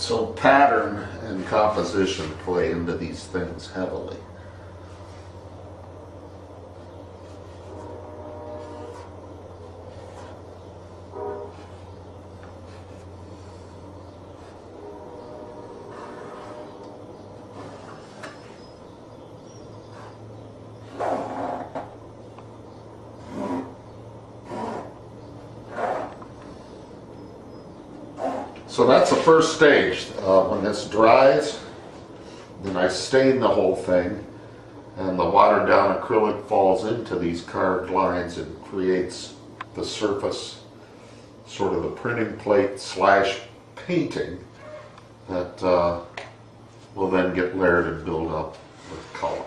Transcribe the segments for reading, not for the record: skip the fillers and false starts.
So pattern and composition play into these things heavily. So that's the first stage. When this dries, then I stain the whole thing, and the watered down acrylic falls into these carved lines and creates the surface, sort of the printing plate slash painting that will then get layered and build up with color.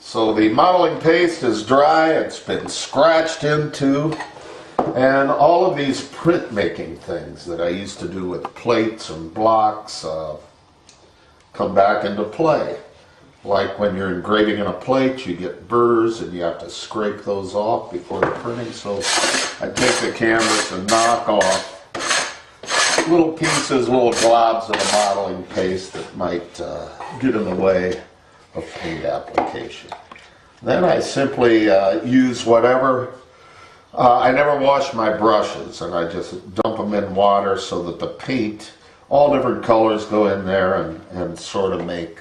So the modeling paste is dry, it's been scratched into, and all of these printmaking things that I used to do with plates and blocks come back into play. Like when you're engraving in a plate, you get burrs and you have to scrape those off before the printing. So I take the canvas and knock off little pieces, little globs of the modeling paste that might get in the way of paint application. Then I simply use whatever. I never wash my brushes, and I just dump them in water so that the paint, all different colors go in there and sort of make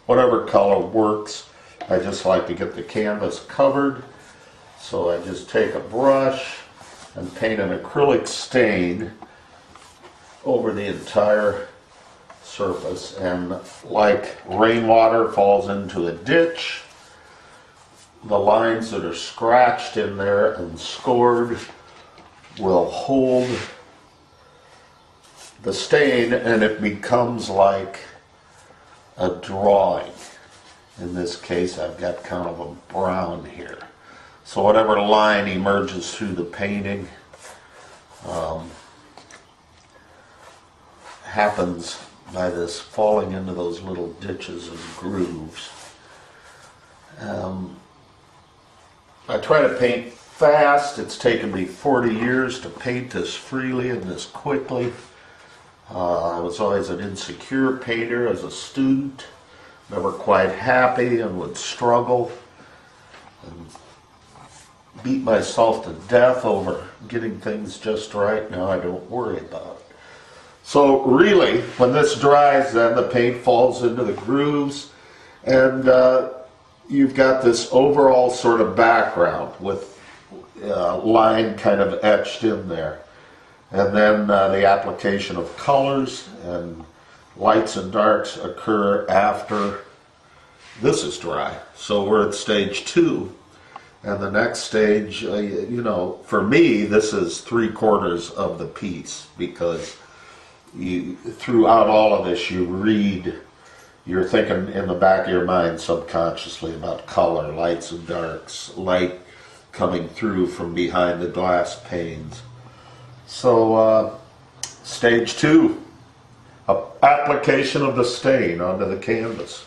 whatever color works. I just like to get the canvas covered, so I just take a brush and paint an acrylic stain over the entire surface, and like rainwater falls into a ditch, the lines that are scratched in there and scored will hold the stain, and it becomes like a drawing. In this case, I've got kind of a brown here. So whatever line emerges through the painting happens by this falling into those little ditches and grooves. I try to paint fast. It's taken me 40 years to paint this freely and this quickly. I was always an insecure painter as a student, never quite happy, and would struggle and beat myself to death over getting things just right. Now I don't worry about it. So really, when this dries, then the paint falls into the grooves, and you've got this overall sort of background with line kind of etched in there. And then the application of colors and lights and darks occur after this is dry. So we're at stage 2. And the next stage, you know, for me, this is 3/4 of the piece, because throughout all of this, you're thinking in the back of your mind subconsciously about color, lights and darks, light coming through from behind the glass panes. So stage 2, application of the stain onto the canvas.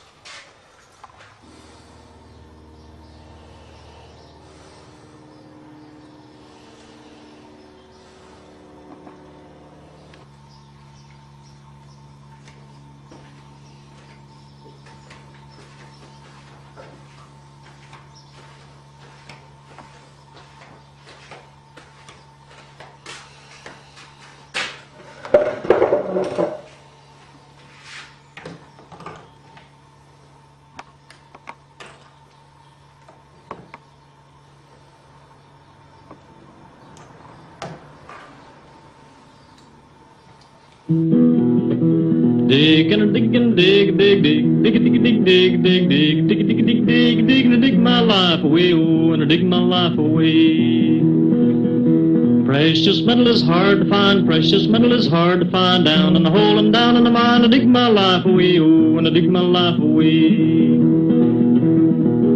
Dig and a dig and dig, dig, dig, dig, dig, dig, dig, dig, dig, dig, dig, dig, dig, dig, and I dig my life away, oh, and I dig my life away. Precious metal is hard to find, precious metal is hard to find, down in the hole and down in the mine, I dig my life away, oh, and I dig my life away.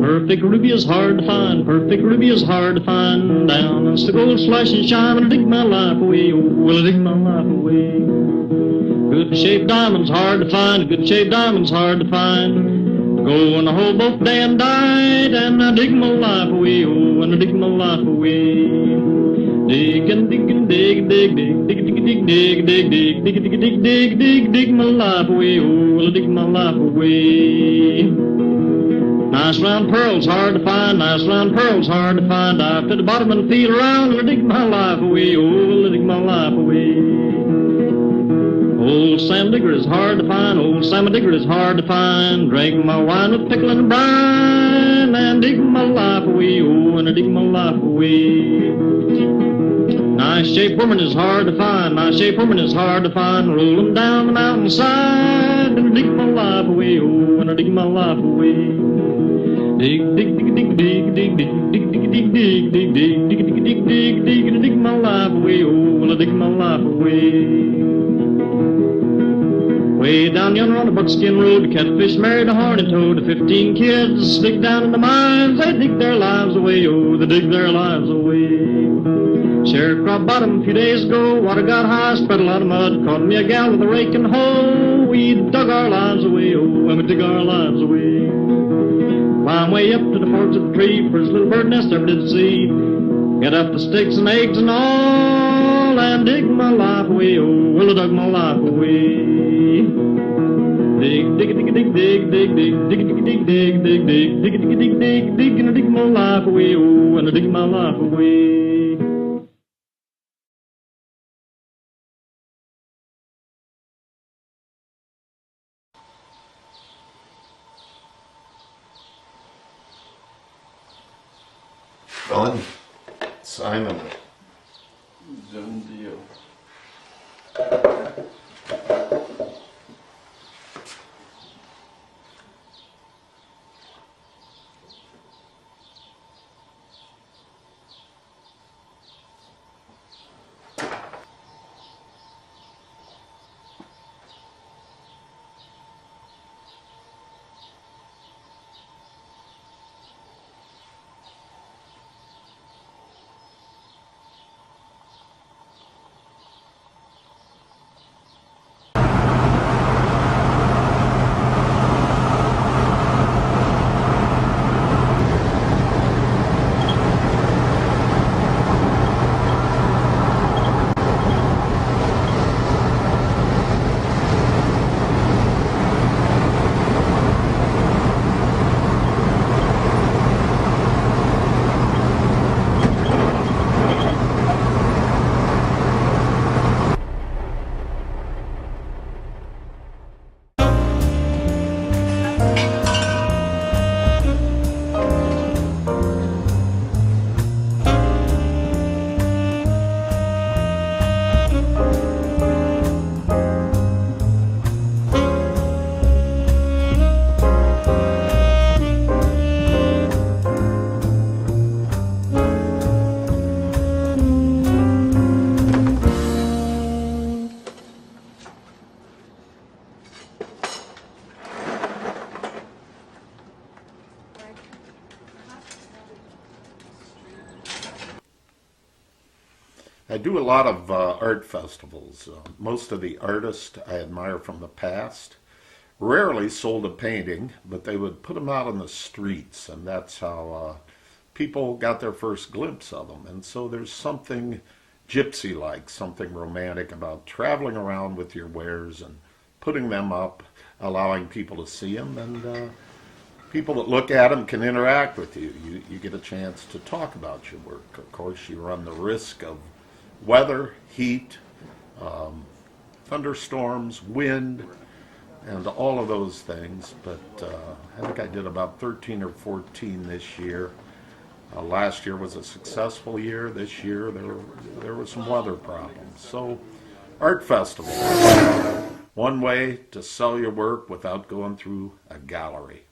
Perfect ruby is hard to find, perfect ruby is hard to find, down in the gold flash and shine, I dig my life away, oh, well, I dig my life away. Good shaped diamonds hard to find, good shaped diamonds hard to find. go in a hole both day and night, and I dig my life away, oh, and I dig my life away. Dig and dig and dig, dig, dig, dig, dig, dig, dig, dig, dig, dig, dig, dig, dig, dig, dig my life away, oh, I dig my life away. Nice round pearls hard to find, nice round pearls hard to find. Dive to the bottom and feel around, and I dig my life away, oh, I dig my life away. Old Sam Digger is hard to find, old Sam Digger is hard to find. Drink my wine with pickle and brine, and dig my life away, oh, and I dig my life away. Nice shaped woman is hard to find, nice shaped woman is hard to find. Roll 'em down the mountainside, and I dig my life away, oh, and I dig my life away. Dig, dig, dig, dig, dig, dig, dig, dig, dig, dig, dig, dig, dig, dig, dig, dig, dig, dig, and I dig my life away, oh, and I dig my life away. Way down yonder on the buckskin road, the catfish married a horny toad. The 15 kids dig down in the mines, they dig their lives away, oh, they dig their lives away. Sharecrop bottom a few days ago, water got high, spread a lot of mud, caught me a gal with a rake and hoe. We dug our lives away, oh, and we dig our lives away. Climb way up to the forks of the tree, first little bird nest ever did see. Get up the sticks and eggs and all, and dig my life away, oh, well I dug my life away. Dig, dig, dig, dig, dig, dig, dig, dig, dig, dig, dig, dig, dig, dig, dig, dig, dig, dig, and I dig my life away, oh, and I dig my life away. Done. Simon. Done deal. I do a lot of art festivals. Most of the artists I admire from the past rarely sold a painting, but they would put them out on the streets, and that's how people got their first glimpse of them. And so there's something gypsy-like, something romantic about traveling around with your wares and putting them up, allowing people to see them, and people that look at them can interact with you. You get a chance to talk about your work. Of course, you run the risk of weather, heat, thunderstorms, wind, and all of those things. But I think I did about 13 or 14 this year. Last year was a successful year. This year there were some weather problems. So, art festival, one way to sell your work without going through a gallery.